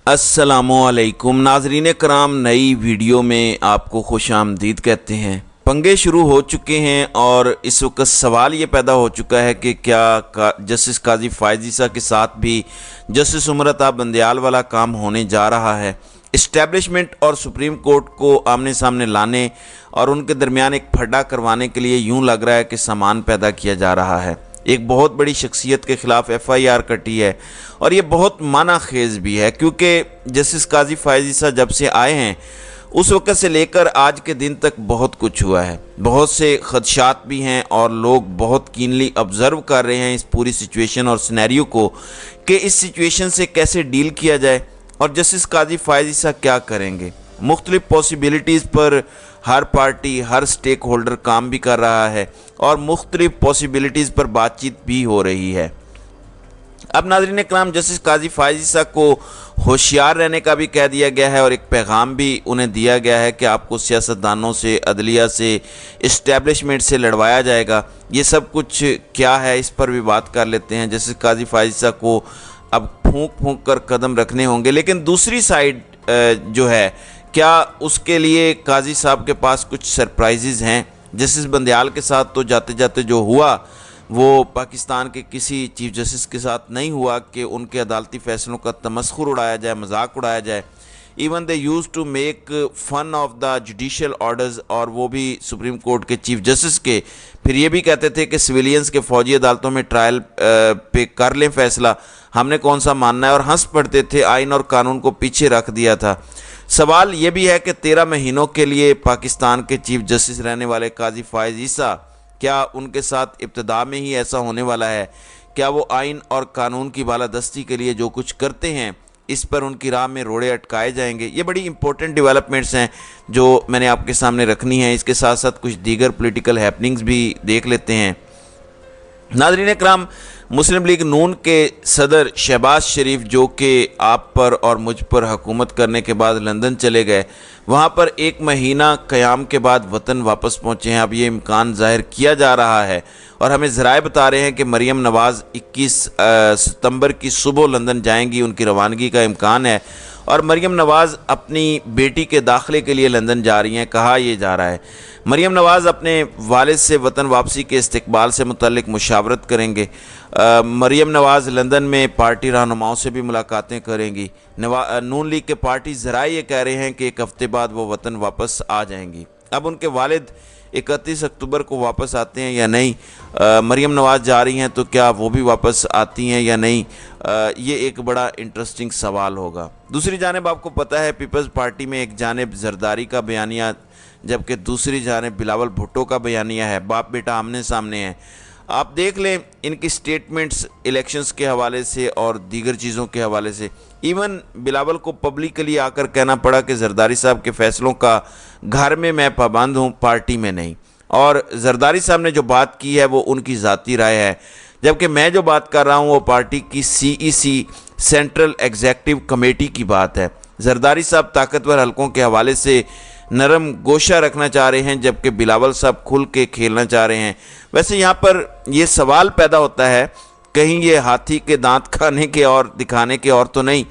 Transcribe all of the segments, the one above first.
अस्सलामुअलैकुम नाजरीन करام, नई वीडियो में आपको खुश आमदीद कहते हैं। पंगे शुरू हो चुके हैं और इस वक्त सवाल ये पैदा हो चुका है कि क्या जस्टिस काजी फ़ाइज़ ईसा के साथ भी जस्टिस उमर अता बंदयाल वाला काम होने जा रहा है। इस्टेब्लिशमेंट और सुप्रीम कोर्ट को आमने सामने लाने और उनके दरमियान एक फड्डा करवाने के लिए यूँ लग रहा है कि सामान पैदा किया जा रहा है। एक बहुत बड़ी शख्सियत के ख़िलाफ़ FIR कटी है और ये बहुत माना खेज़ भी है, क्योंकि जस्टिस काजी फ़ाइज़ ईसा जब से आए हैं उस वक़्त से लेकर आज के दिन तक बहुत कुछ हुआ है। बहुत से ख़दशात भी हैं और लोग बहुत कीनली ऑब्ज़र्व कर रहे हैं इस पूरी सिचुएशन और सिनेरियो को कि इस सिचुएशन से कैसे डील किया जाए और जस्टिस काजी फ़ाइज़ ईसा क्या करेंगे। मुख्तलिफ़ पॉसिबिलिटीज़ पर हर पार्टी, हर स्टेक होल्डर काम भी कर रहा है और मुख्तलिफ़ पॉसिबिलिटीज़ पर बातचीत भी हो रही है। अब नाज़रीन इकराम, जस्टिस काजी फ़ाइज़ ईसा को होशियार रहने का भी कह दिया गया है और एक पैगाम भी उन्हें दिया गया है कि आपको सियासतदानों से, अदलिया से, इस्टेब्लिशमेंट से लड़वाया जाएगा। ये सब कुछ क्या है, इस पर भी बात कर लेते हैं। जस्टिस काजी फ़ाइज़ ईसा को अब फूंक फूंक कर कदम रखने होंगे, लेकिन दूसरी साइड जो है, क्या उसके लिए काजी साहब के पास कुछ सरप्राइजेज़ हैं। जस्टिस बंदयाल के साथ तो जाते जाते जो हुआ वो पाकिस्तान के किसी चीफ जस्टिस के साथ नहीं हुआ कि उनके अदालती फ़ैसलों का तमस्खुर उड़ाया जाए, मजाक उड़ाया जाए। Even they use to make fun of the judicial orders, और वो भी सुप्रीम कोर्ट के चीफ जस्टिस के। फिर ये भी कहते थे कि सिविलियंस के फ़ौजी अदालतों में ट्रायल पे कर लें फ़ैसला, हमने कौन सा मानना है, और हंस पड़ते थे, आइन और कानून को पीछे रख दिया था। सवाल ये भी है कि 13 महीनों के लिए पाकिस्तान के चीफ जस्टिस रहने वाले काजी फ़ाइज़ ईसा, क्या उनके साथ इब्तिदा में ही ऐसा होने वाला है? क्या वो आइन और कानून की बालादस्ती के लिए जो कुछ करते हैं इस पर उनकी राह में रोड़े अटकाए जाएंगे? ये बड़ी इंपॉर्टेंट डेवलपमेंट्स हैं जो मैंने आपके सामने रखनी है। इसके साथ साथ कुछ दीगर पॉलिटिकल हैपनिंग्स भी देख लेते हैं। नाज़रीन इकराम, मुस्लिम लीग नून के सदर शहबाज शरीफ, जो कि आप पर और मुझ पर हुकूमत करने के बाद लंदन चले गए, वहाँ पर 1 महीना क़याम के बाद वतन वापस पहुँचे हैं। अब ये इम्कान ज़ाहिर किया जा रहा है और हमें ज़राए बता रहे हैं कि मरियम नवाज़ 21 सितंबर की सुबह लंदन जाएंगी, उनकी रवानगी का इम्कान है। और मरियम नवाज़ अपनी बेटी के दाखिले के लिए लंदन जा रही हैं। कहा यह जा रहा है मरियम नवाज़ अपने वालिद से वतन वापसी के इस्तकबाल से मुतल्लिक मुशावरत करेंगे। मरियम नवाज़ लंदन में पार्टी रहनुमाओं से भी मुलाकातें करेंगी। नून लीग के पार्टी ज़राए ये कह रहे हैं कि 1 हफ़्ते बाद वो वतन वापस आ जाएंगी। अब उनके वालिद 31 अक्टूबर को वापस आते हैं या नहीं, मरियम नवाज़ जा रही हैं तो क्या वो भी वापस आती हैं या नहीं, ये एक बड़ा इंटरेस्टिंग सवाल होगा। दूसरी जानिब आपको पता है पीपल्स पार्टी में एक जानिब जरदारी का बयानिया, जबकि दूसरी जानिब बिलावल भुट्टो का बयानिया है। बाप बेटा आमने सामने हैं। आप देख लें इनकी स्टेटमेंट्स इलेक्शंस के हवाले से और दीगर चीज़ों के हवाले से। इवन बिलावल को पब्लिकली आकर कहना पड़ा कि जरदारी साहब के फ़ैसलों का घर में मैं पाबंद हूँ, पार्टी में नहीं। और जरदारी साहब ने जो बात की है वो उनकी ज़ाती राय है, जबकि मैं जो बात कर रहा हूँ वो पार्टी की CEC सेंट्रल एग्जीक्यूटिव कमेटी की बात है। जरदारी साहब ताकतवर हलकों के हवाले से नरम गोशा रखना चाह रहे हैं, जबकि बिलावल साहब खुल के खेलना चाह रहे हैं। वैसे यहाँ पर ये सवाल पैदा होता है, कहीं ये हाथी के दांत खाने के और दिखाने के और तो नहीं,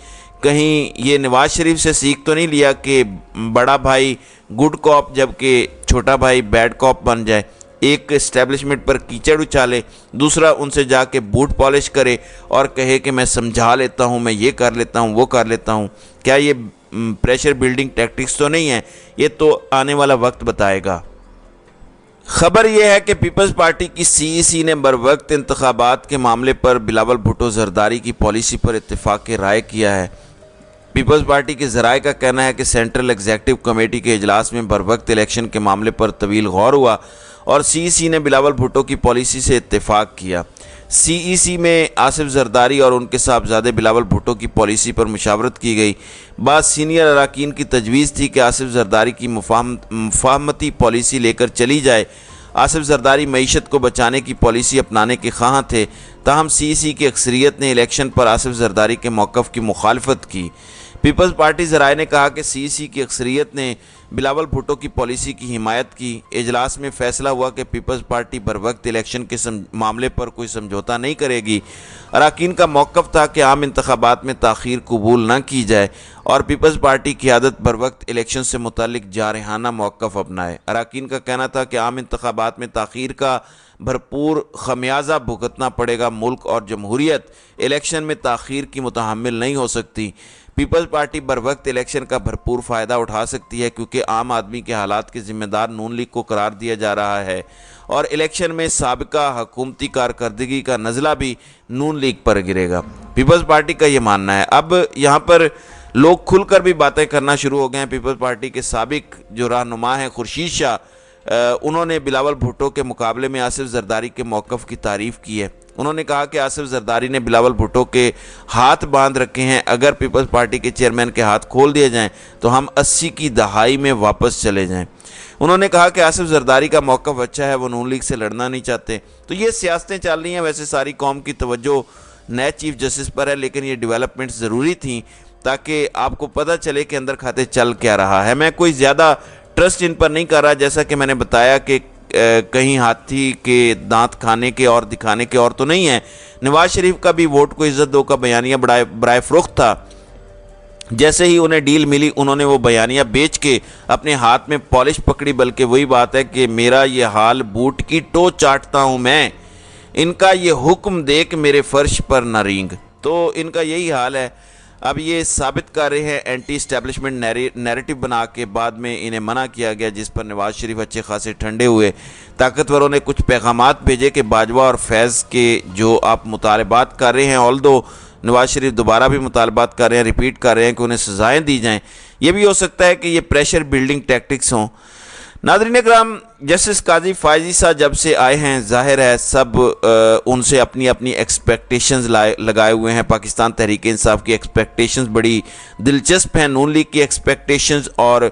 कहीं ये नवाज शरीफ से सीख तो नहीं लिया कि बड़ा भाई गुड कॉप जबकि छोटा भाई बैड कॉप बन जाए। एक इस्टेब्लिशमेंट पर कीचड़ उछाले, दूसरा उनसे जाके बूट पॉलिश करे और कहे कि मैं समझा लेता हूँ, मैं ये कर लेता हूँ, वो कर लेता हूँ। क्या ये प्रेशर बिल्डिंग टैक्टिक्स तो नहीं है? ये तो आने वाला वक्त बताएगा। खबर यह है कि पीपल्स पार्टी की CEC ने बरवक्त इंतखाबात के मामले पर बिलावल भुट्टो जरदारी की पॉलिसी पर इत्तेफाक राय किया है। पीपल्स पार्टी के ज़राए का कहना है कि सेंट्रल एग्जीक्यूटिव कमेटी के इजलास में बरवक्त इलेक्शन के मामले पर तवील गौर हुआ और CEC ने बिलावल भुट्टो की पॉलिसी से इत्तेफाक किया। CEC में आसिफ जरदारी और उनके साहबजादे बिलावल भुट्टो की पॉलिसी पर मुशावरत की गई। बाद सीनियर अरकान की तजवीज़ थी कि आसिफ जरदारी की मुफाहमती पॉलिसी लेकर चली जाए। आसिफ जरदारी मईशत को बचाने की पॉलिसी अपनाने के ख़्वाह थे, تاہم سی سی کی اکثریت نے الیکشن پر آصف زرداری کے موقف کی مخالفت کی۔ پیپلز پارٹی ذرائع نے کہا کہ سی سی کی اکثریت نے بلاول بھٹو کی پالیسی کی حمایت کی۔ اجلاس میں فیصلہ ہوا کہ پیپلز پارٹی بروقت الیکشن کے معاملے پر کوئی سمجھوتا نہیں کرے گی۔ اراکین کا موقف تھا کہ عام انتخابات میں تاخیر قبول نہ کی جائے اور پیپلز پارٹی قیادت بروقت الیکشن سے متعلق جارحانہ موقف اپنائے۔ اراکین کا کہنا تھا کہ عام انتخابات میں تاخیر کا بھرپور خمیازہ بھگتنا پڑے گا۔ ملک اور جمہوریت الیکشن میں تاخیر کی متحمل نہیں ہو سکتی۔ پیپلز پارٹی بروقت الیکشن کا بھرپور فائدہ اٹھا سکتی ہے کیونکہ عام آدمی کے حالات کے ذمہ دار نون لیگ کو قرار دیا جا رہا ہے اور الیکشن میں سابقہ حکومتی کارکردگی کا نزلہ بھی نون لیگ پر گرے گا۔ پیپلز پارٹی کا یہ ماننا ہے۔ اب یہاں پر لوگ کھل کر بھی باتیں کرنا شروع ہو گئے ہیں۔ پیپلز پارٹی کے سابق جو رہنما ہیں خورشید شاہ، انہوں نے بلاول بھٹو کے مقابلے میں آصف زرداری کے موقف کی تعریف کی ہے۔ انہوں نے کہا کہ آصف زرداری نے بلاول بھٹو کے ہاتھ باندھ رکھے ہیں، اگر پیپلز پارٹی کے چیئرمین کے ہاتھ کھول دیے جائیں تو ہم 80 کی دہائی میں واپس چلے جائیں۔ انہوں نے کہا کہ آصف زرداری کا موقف اچھا ہے، وہ نون لیگ سے لڑنا نہیں چاہتے۔ تو یہ سیاستیں چل رہی ہیں۔ ویسے ساری قوم کی توجہ نئے چیف جسٹس پر ہے، لیکن یہ ڈیولپمنٹ ضروری تھیں تاکہ آپ کو پتہ چلے کہ اندر کھاتے چل کیا رہا ہے۔ میں کوئی زیادہ ٹرسٹ ان پر نہیں کر رہا، جیسا کہ میں نے بتایا کہ کہیں ہاتھی کے دانت کھانے کے اور دکھانے کے اور تو نہیں ہے۔ نواز شریف کا بھی ووٹ کو عزت دو کا بیانیہ برائے فروخت تھا۔ جیسے ہی انہیں ڈیل ملی انہوں نے وہ بیانیہ بیچ کے اپنے ہاتھ میں پالش پکڑی، بلکہ وہی بات ہے کہ میرا یہ حال بوٹ کی ٹو چاٹتا ہوں میں، ان کا یہ حکم دے کہ میرے فرش پر نہ رینگ۔ تو ان کا یہی حال ہے۔ اب یہ ثابت کر رہے ہیں اینٹی اسٹیبلشمنٹ نیریٹو بنا کے، بعد میں انہیں منع کیا گیا جس پر نواز شریف اچھے خاصے ٹھنڈے ہوئے۔ طاقتوروں نے کچھ پیغامات بھیجے کہ باجوہ اور فیض کے جو آپ مطالبات کر رہے ہیں، آلدو نواز شریف دوبارہ بھی مطالبات کر رہے ہیں، ریپیٹ کر رہے ہیں کہ انہیں سزائیں دی جائیں۔ یہ بھی ہو سکتا ہے کہ یہ پریشر بلڈنگ ٹیکٹکس ہوں۔ ناظرین اکرام، جسٹس قاضی فائز عیسیٰ جب سے آئے ہیں ظاہر ہے سب ان سے اپنی ایکسپیکٹیشنز لگائے ہوئے ہیں۔ پاکستان تحریک انصاف کی ایکسپیکٹیشنز بڑی دلچسپ ہیں۔ نون لیگ کی ایکسپیکٹیشنز اور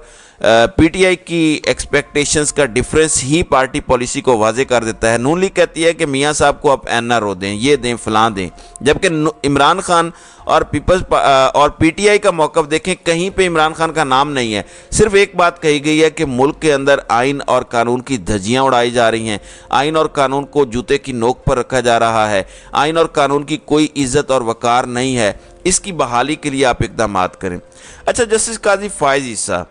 پی ٹی آئی کی ایکسپیکٹیشنز کا ڈیفرنس ہی پارٹی پالیسی کو واضح کر دیتا ہے۔ نون لیگ کہتی ہے کہ میاں صاحب کو آپ این آر او دیں، یہ دیں، فلاں دیں، جبکہ عمران خان اور پی ٹی آئی کا موقف دیکھیں، کہیں پہ عمران خان کا نام نہیں ہے۔ صرف ایک بات کہی گئی ہے کہ ملک کے اندر آئین اور قانون کی دھجیاں اڑائی جا رہی ہیں، آئین اور قانون کو جوتے کی نوک پر رکھا جا رہا ہے، آئین اور قانون کی کوئی عزت اور وقار نہیں ہے، اس کی بحالی کے لیے آپ اقدامات کریں۔ اچھا، justice Qazi Faez Isa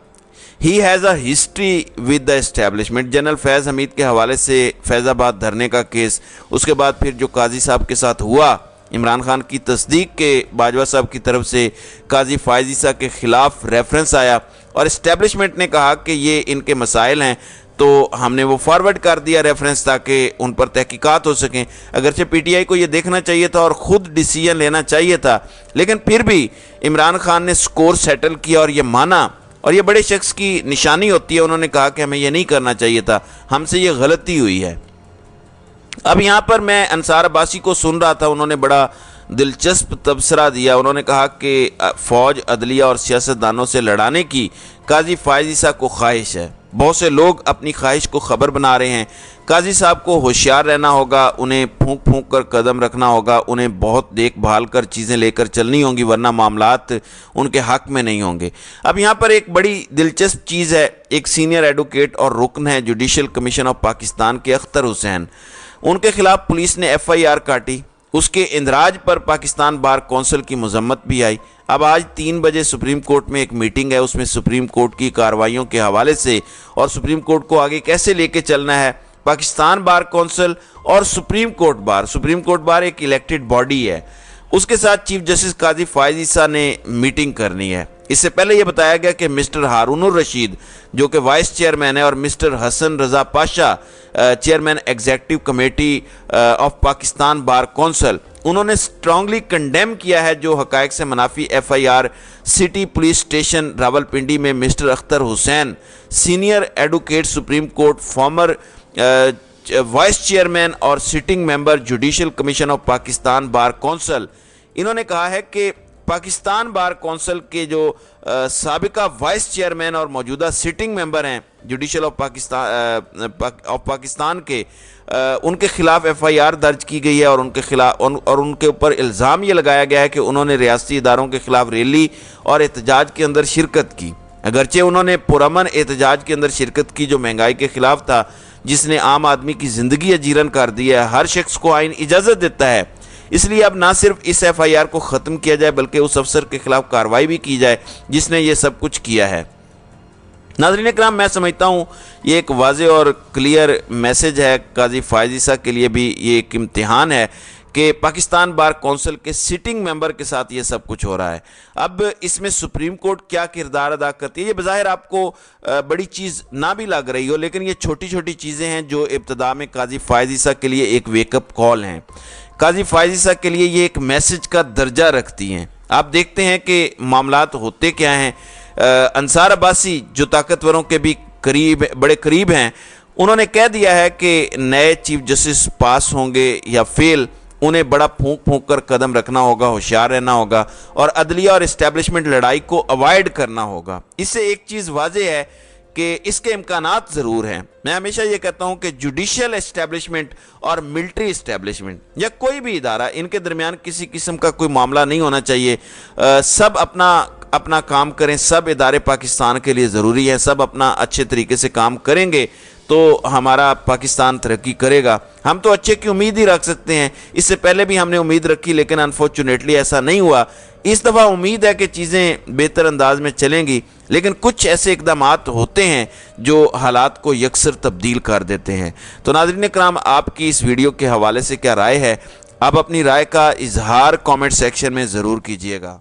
he has a history with the establishment. General Faiz Hameed کے حوالے سے فیض آباد دھرنے کا کیس، اس کے بعد پھر جو قاضی صاحب کے ساتھ ہوا، عمران خان کی تصدیق کے باجوہ صاحب کی طرف سے قاضی فائز عیسیٰ کے خلاف ریفرنس آیا اور اسٹیبلشمنٹ نے کہا کہ یہ ان کے مسائل ہیں، تو ہم نے وہ فارورڈ کر دیا ریفرنس تاکہ ان پر تحقیقات ہو سکیں۔ اگرچہ پی ٹی آئی کو یہ دیکھنا چاہیے تھا اور خود ڈیسیجن لینا چاہیے تھا، لیکن پھر بھی عمران خان نے سکور سیٹل کیا اور یہ مانا، اور یہ بڑے شخص کی نشانی ہوتی ہے۔ انہوں نے کہا کہ ہمیں یہ نہیں کرنا چاہیے تھا، ہم سے یہ غلطی ہوئی ہے۔ اب یہاں پر میں انصار عباسی کو سن رہا تھا، انہوں نے بڑا دلچسپ تبصرہ دیا۔ انہوں نے کہا کہ فوج، عدلیہ اور سیاستدانوں سے لڑانے کی قاضی فائز عیسیٰ کو خواہش ہے۔ بہت سے لوگ اپنی خواہش کو خبر بنا رہے ہیں۔ قاضی صاحب کو ہوشیار رہنا ہوگا، انہیں پھونک پھونک کر قدم رکھنا ہوگا، انہیں بہت دیکھ بھال کر چیزیں لے کر چلنی ہوں گی، ورنہ معاملات ان کے حق میں نہیں ہوں گے۔ اب یہاں پر ایک بڑی دلچسپ چیز ہے، ایک سینئر ایڈوکیٹ اور رکن ہے جوڈیشل کمیشن آف پاکستان کے اختر حسین، ان کے خلاف پولیس نے ایف آئی آر کاٹی۔ اس کے اندراج پر پاکستان بار کونسل کی مذمت بھی آئی۔ اب آج 3 بجے سپریم کورٹ میں ایک میٹنگ ہے، اس میں سپریم کورٹ کی کارروائیوں کے حوالے سے اور سپریم کورٹ کو آگے کیسے لے کے چلنا ہے، پاکستان بار کونسل اور سپریم کورٹ بار ایک الیکٹڈ باڈی ہے، اس کے ساتھ چیف جسٹس قاضی فائز عیسیٰ نے میٹنگ کرنی ہے۔ اس سے پہلے یہ بتایا گیا کہ مسٹر ہارون الرشید جو کہ وائس چیئرمین ہے اور mister Hasan Raza Pasha chairman executive committee of Pakistan bar council, انہوں نے سٹرانگلی کنڈیم کیا ہے جو حقائق سے منافی F I R city police station Rawalpindi میں mister Akhtar Hussain, senior advocate supreme court, former vice chairman اور sitting member judicial commission of Pakistan bar council, انہوں نے کہا ہے کہ पाकिस्तान बार कौंसिल के जो साबिका वाइस चेयरमैन और मौजूदा सिटिंग मेंबर हैं जुडिशल ऑफ पाकिस्तान के, उनके खिलाफ FIR दर्ज की गई है और उनके ऊपर इल्ज़ाम ये लगाया गया है कि उन्होंने रियासती इदारों के खिलाफ रैली और एहतजाज के अंदर शिरकत की। अगरचे उन्होंने पुरअमन एहतजाज के अंदर शिरकत की जो महंगाई के खिलाफ था, जिसने आम आदमी की ज़िंदगी अजीरन कर दी है। हर शख्स को आइन इजाज़त देता है, इसलिए अब ना सिर्फ इस FIR को ख़त्म किया जाए बल्कि उस अफसर के खिलाफ कार्रवाई भी की जाए जिसने ये सब कुछ किया है। नाज़रीन इकराम, मैं समझता हूँ ये एक वाज़ेह और क्लियर मैसेज है। काजी फ़ायज़ ईसा के लिए भी ये एक इम्तिहान है कि पाकिस्तान बार कौंसिल के सिटिंग मेंबर के साथ ये सब कुछ हो रहा है। अब इसमें सुप्रीम कोर्ट क्या किरदार अदा करती है, ये बज़ाहिर आपको बड़ी चीज़ ना भी लग रही हो, लेकिन ये छोटी छोटी चीज़ें हैं जो इब्तिदा में काजी फ़ायज़ ईसा के लिए एक वेकअप कॉल हैं। काजी फ़ायज़ ईसा के लिए ये एक मैसेज का दर्जा रखती हैं। आप देखते हैं कि मामलात होते क्या हैं। अंसार अब्बासी जो ताकतवरों के भी बड़े करीब हैं, उन्होंने कह दिया है कि नए चीफ जस्टिस पास होंगे या फेल, उन्हें बड़ा फूंक फूंक कर कदम रखना होगा, होशियार रहना होगा और अदलिया और इस्टेब्लिशमेंट लड़ाई को अवॉइड करना होगा। इससे एक चीज़ वाज़ेह है कि इसके इम्कानात ज़रूर हैं। मैं हमेशा ये कहता हूँ कि जुडिशल इस्टेब्लिशमेंट और मिलिट्री इस्टेब्लिशमेंट या कोई भी इदारा, इनके दरमियान किसी किस्म का कोई मामला नहीं होना चाहिए। सब अपना काम करें। सब इदारे पाकिस्तान के लिए ज़रूरी हैं। सब अपना अच्छे तरीके से काम करेंगे तो हमारा पाकिस्तान तरक्की करेगा। हम तो अच्छे की उम्मीद ही रख सकते हैं। इससे पहले भी हमने उम्मीद रखी, लेकिन अनफॉर्चुनेटली ऐसा नहीं हुआ। इस दफ़ा उम्मीद है कि चीज़ें बेहतर अंदाज में चलेंगी, लेकिन कुछ ऐसे इक़दामात होते हैं जो हालात को यकसर तब्दील कर देते हैं। तो नाज़रीन इकराम, आपकी इस वीडियो के हवाले से क्या राय है? आप अपनी राय का इजहार कमेंट सेक्शन में ज़रूर कीजिएगा।